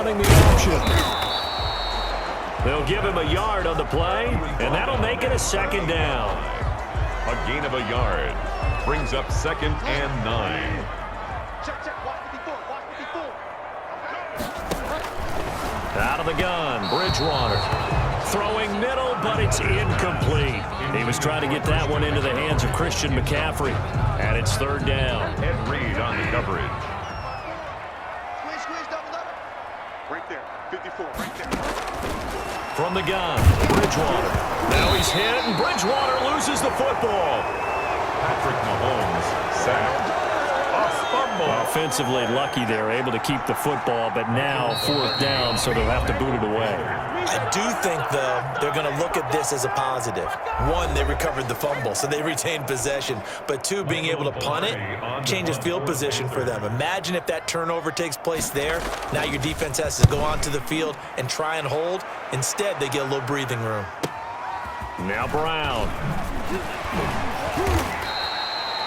running the option. They'll give him a yard on the play, and that'll make it a second down. A gain of a yard brings up 2nd and 9. Out of the gun, Bridgewater. Throwing middle, but it's incomplete. He was trying to get that one into the hands of Christian McCaffrey. And it's 3rd down. Ed Reed on the coverage. Squeeze, double. Right there, 54, right there. From the gun, Bridgewater. Now he's hit, and Bridgewater loses the football. Patrick Mahomes sacked. A fumble. Offensively lucky they're able to keep the football, but now 4th down, so they'll have to boot it away. I do think, though, they're going to look at this as a positive. 1, they recovered the fumble, so they retained possession. But 2, being able to punt it changes field position for them. Imagine if that turnover takes place there. Now your defense has to go onto the field and try and hold. Instead, they get a little breathing room. Now Brown.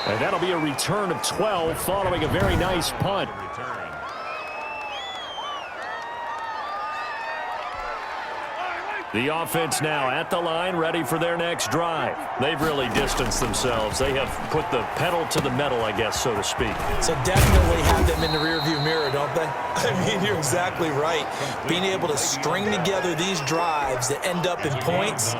And that'll be a return of 12 following a very nice punt. The offense now at the line, ready for their next drive. They've really distanced themselves. They have put the pedal to the metal, I guess, so to speak. So definitely have them in the rearview mirror, don't they? I mean, you're exactly right. Being able to string together these drives that end up in points,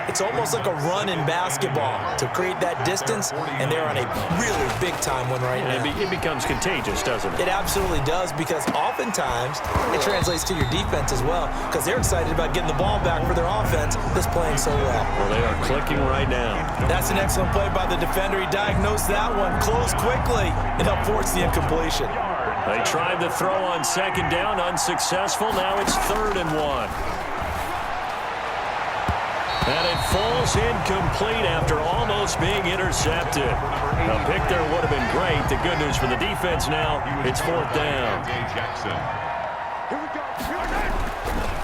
it's almost like a run in basketball to create that distance, and they're on a really big-time one right now. It becomes contagious, doesn't it? It absolutely does, because oftentimes it translates to your defense as well, because they're excited about getting the ball back for their offense that's playing so well. Well, they are clicking right now. That's an excellent play by the defender. He diagnosed that one, closed quickly, and helped force the incompletion. They tried to throw on 2nd down, unsuccessful. Now it's 3rd and 1. And it falls incomplete after almost being intercepted. A pick there would have been great. The good news for the defense now, it's 4th down.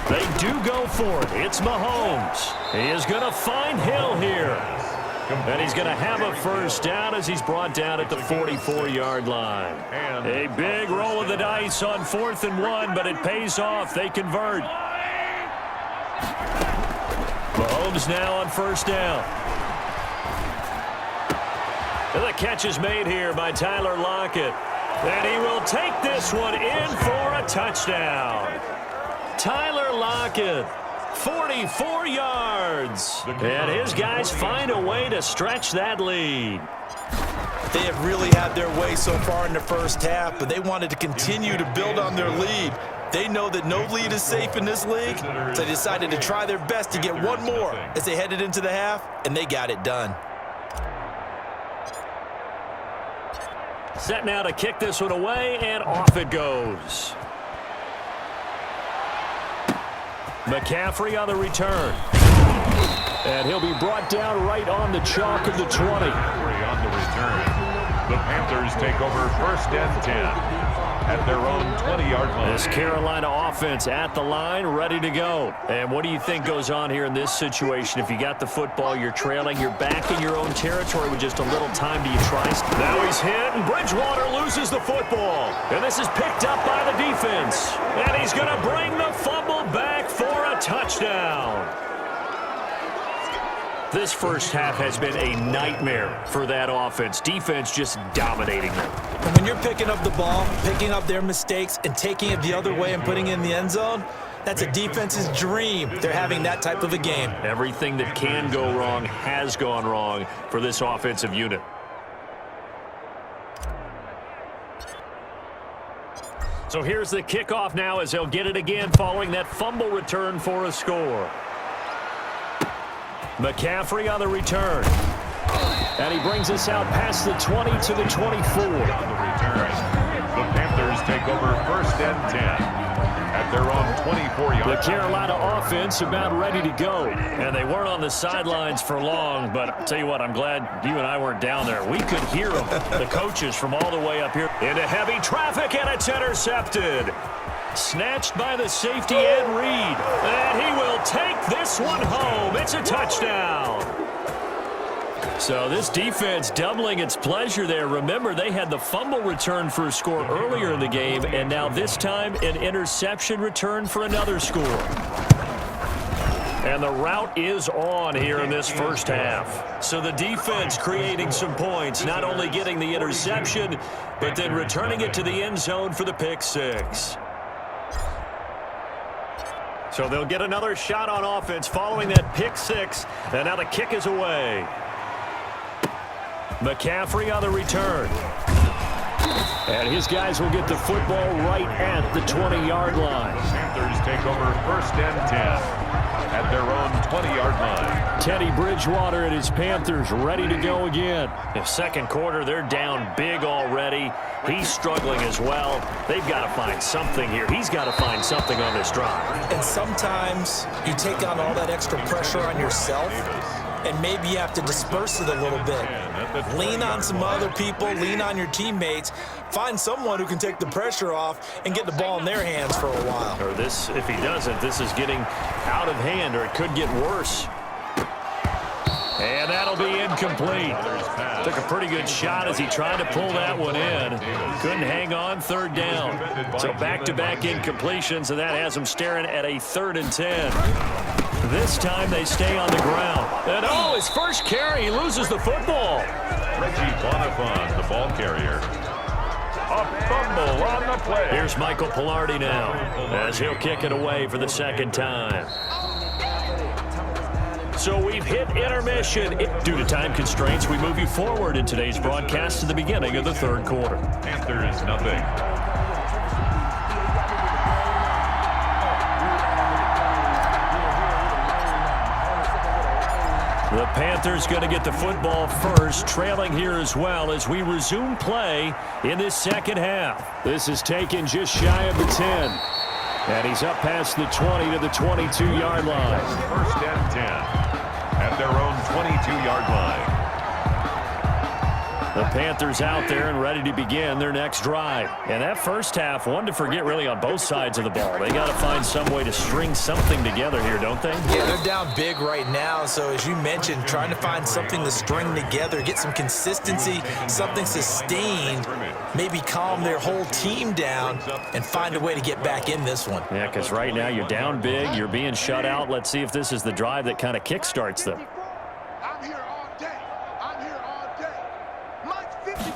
They do go for it. It's Mahomes. He is going to find Hill here. And he's going to have a 1st down as he's brought down at the 44-yard line. A big roll of the dice on 4th and 1, but it pays off. They convert. Mahomes now on 1st down. And the catch is made here by Tyler Lockett. And he will take this one in for a touchdown. Tyler Lockett, 44 yards. And his guys find a way to stretch that lead. They have really had their way so far in the first half, but they wanted to continue to build on their lead. They know that no lead is safe in this league, so they decided to try their best to get one more as they headed into the half, and they got it done. Set now to kick this one away, and off it goes. McCaffrey on the return. And he'll be brought down right on the chalk of the 20. On the return. The Panthers take over 1st and 10 at their own 20-yard line. This Carolina offense at the line, ready to go. And what do you think goes on here in this situation? If you got the football, you're trailing, you're back in your own territory with just a little time. Do you try? Now he's hit, and Bridgewater loses the football. And this is picked up by the defense. And he's going to bring the fumble back for a touchdown. This first half has been a nightmare for that offense. Defense just dominating them. And when you're picking up the ball, picking up their mistakes, and taking it the other way and putting it in the end zone, that's a defense's dream. They're having that type of a game. Everything that can go wrong has gone wrong for this offensive unit. So here's the kickoff now as they'll get it again following that fumble return for a score. McCaffrey on the return. And he brings us out past the 20 to the 24. On the return, the Panthers take over 1st and 10 at their own 24-yard line. The Carolina offense about ready to go. And they weren't on the sidelines for long, but I'll tell you what, I'm glad you and I weren't down there. We could hear them, the coaches from all the way up here. Into heavy traffic, and it's intercepted. Snatched by the safety, Ed Reed. And he will take this one home. It's a touchdown. So this defense doubling its pleasure there. Remember, they had the fumble return for a score earlier in the game, and now this time an interception return for another score. And the route is on here in this first half. So the defense creating some points, not only getting the interception, but then returning it to the end zone for the pick six. So they'll get another shot on offense following that pick six, and now the kick is away. McCaffrey on the return. And his guys will get the football right at the 20-yard line. The Panthers take over 1st and 10 at their own 20-yard line. Teddy Bridgewater and his Panthers ready to go again. The second quarter, they're down big already. He's struggling as well. They've got to find something here. He's got to find something on this drive. And sometimes you take on all that extra pressure on yourself, and maybe you have to disperse it a little bit. Lean on some other people, lean on your teammates, find someone who can take the pressure off and get the ball in their hands for a while. Or this, if he doesn't, this is getting out of hand, or it could get worse. And that'll be incomplete. Took a pretty good shot as he tried to pull that one in. Couldn't hang on, 3rd down. So back-to-back incompletions, and that has him staring at a 3rd and 10. This time they stay on the ground. And oh, his first carry, he loses the football. Reggie Bonifant, the ball carrier. A fumble on the play. Here's Michael Pilardi now as he'll kick it away for the second time. So we've hit intermission. Due to time constraints, we move you forward in today's broadcast to the beginning of the 3rd quarter. Panthers nothing. The Panthers going to get the football first, trailing here as well as we resume play in this second half. This is taken just shy of the 10. And he's up past the 20 to the 22-yard line. 1st and 10 at their own 22-yard line. The Panthers out there and ready to begin their next drive. And that first half, one to forget really on both sides of the ball. They got to find some way to string something together here, don't they? Yeah, they're down big right now. So as you mentioned, trying to find something to string together, get some consistency, something sustained, maybe calm their whole team down and find a way to get back in this one. Yeah, because right now you're down big, you're being shut out. Let's see if this is the drive that kind of kickstarts them. I'm here all day. I'm here all day. Mike 50.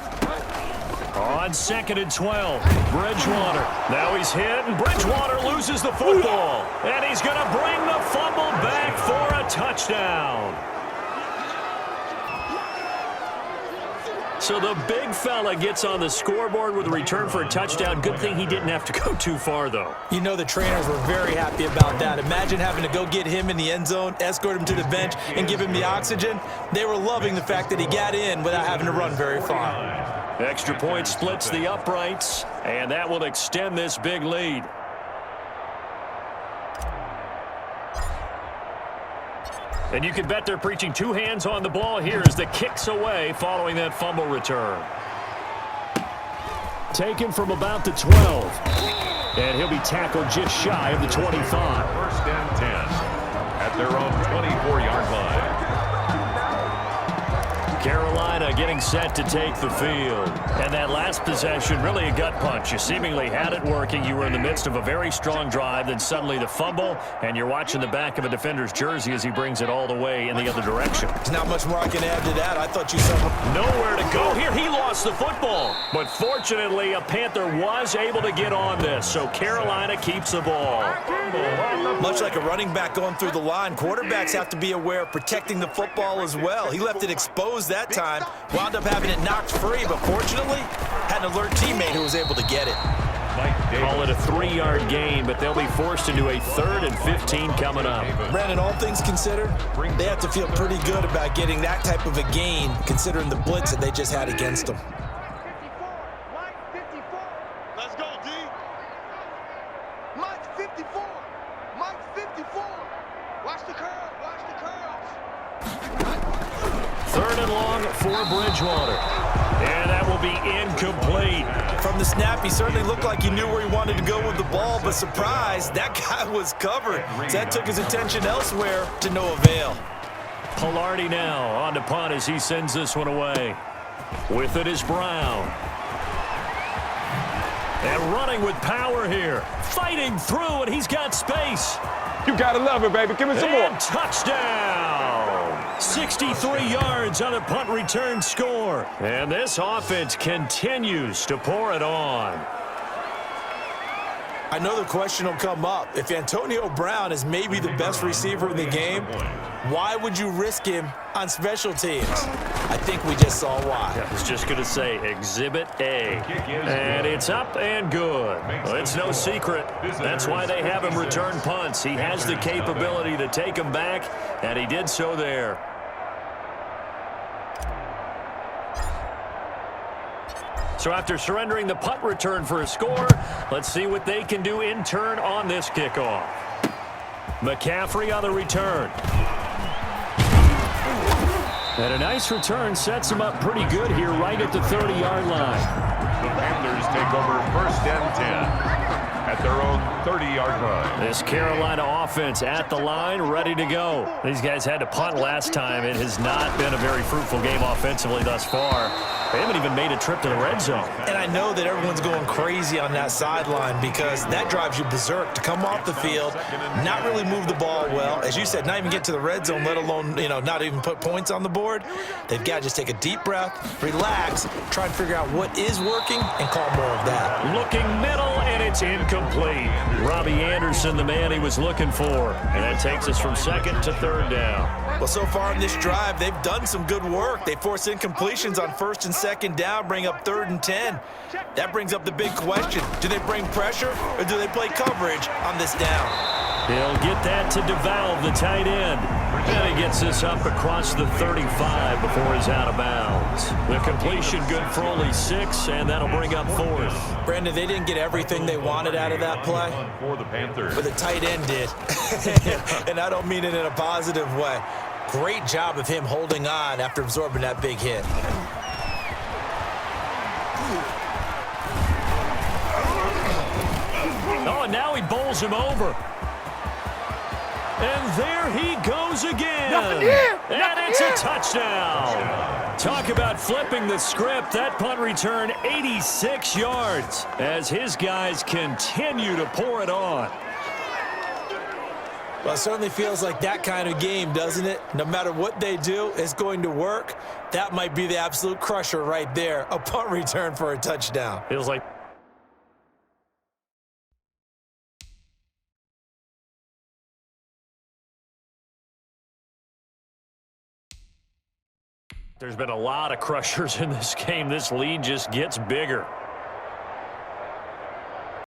On 2nd and 12, Bridgewater. Now he's hit, and Bridgewater loses the football. And he's going to bring the fumble back for a touchdown. So the big fella gets on the scoreboard with a return for a touchdown. Good thing he didn't have to go too far, though. You know the trainers were very happy about that. Imagine having to go get him in the end zone, escort him to the bench, and give him the oxygen. They were loving the fact that he got in without having to run very far. Extra point splits the uprights, and that will extend this big lead. And you can bet they're preaching two hands on the ball here as the kick's away following that fumble return. Taken from about the 12. And he'll be tackled just shy of the 25. 1st and 10 at their own 24-yard line. Carolina getting set to take the field. And that last possession, really a gut punch. You seemingly had it working. You were in the midst of a very strong drive. Then suddenly the fumble, and you're watching the back of a defender's jersey as he brings it all the way in the other direction. There's not much more I can add to that. I thought you saw nowhere to go here. He lost the football. But fortunately, a Panther was able to get on this. So Carolina keeps the ball. Much like a running back going through the line, quarterbacks have to be aware of protecting the football as well. He left it exposed that time, wound up having it knocked free, but fortunately, had an alert teammate who was able to get it. Call it a 3-yard gain, but they'll be forced into a 3rd and 15 coming up. Brandon, all things considered, they have to feel pretty good about getting that type of a gain, considering the blitz that they just had against them. Mike 54. Let's go, D. Mike 54. Mike 54. Watch the curve. Watch the curves. 3rd and long for Bridgewater. And that will be incomplete. From the snap, he certainly looked like he knew where he wanted to go with the ball, but surprise, that guy was covered. So that took his attention elsewhere to no avail. Pilardi now on to punt as he sends this one away. With it is Brown. And running with power here. Fighting through, and he's got space. You gotta love it, baby. Give me some more. And touchdown! 63 yards on a punt return score. And this offense continues to pour it on. I know the question will come up. If Antonio Brown is maybe the best receiver in the game, why would you risk him on special teams? I think we just saw why. I was just going to say Exhibit A. And it's up and good. Well, it's no secret. That's why they have him return punts. He has the capability to take them back, and he did so there. So after surrendering the punt return for a score, let's see what they can do in turn on this kickoff. McCaffrey on the return. And a nice return sets him up pretty good here right at the 30-yard line. The Panthers take over 1st and 10 at their own 30-yard line. This Carolina offense at the line, ready to go. These guys had to punt last time. It has not been a very fruitful game offensively thus far. They haven't even made a trip to the red zone. And I know that everyone's going crazy on that sideline because that drives you berserk to come off the field, not really move the ball well. As you said, not even get to the red zone, let alone, not even put points on the board. They've got to just take a deep breath, relax, try and figure out what is working, and call more of that. Looking middle, and it's incomplete. Robbie Anderson, the man he was looking for. And that takes us from 2nd to 3rd down. Well, so far in this drive, they've done some good work. They force incompletions on 1st and 2nd down, bring up 3rd and 10. That brings up the big question. Do they bring pressure or do they play coverage on this down? He'll get that to DeValve, the tight end. And he gets this up across the 35 before he's out of bounds. The completion good for only 6, and that'll bring up 4th. Brandon, they didn't get everything they wanted out of that play, For the Panthers. but the tight end did. And I don't mean it in a positive way. Great job of him holding on after absorbing that big hit. Oh, and now he bowls him over. And there he goes again. And it's a touchdown. Talk about flipping the script. That punt return 86 yards as his guys continue to pour it on. Well, it certainly feels like that kind of game, doesn't it? No matter what they do, it's going to work. That might be the absolute crusher right there. A punt return for a touchdown. Feels like there's been a lot of crushers in this game. This lead just gets bigger.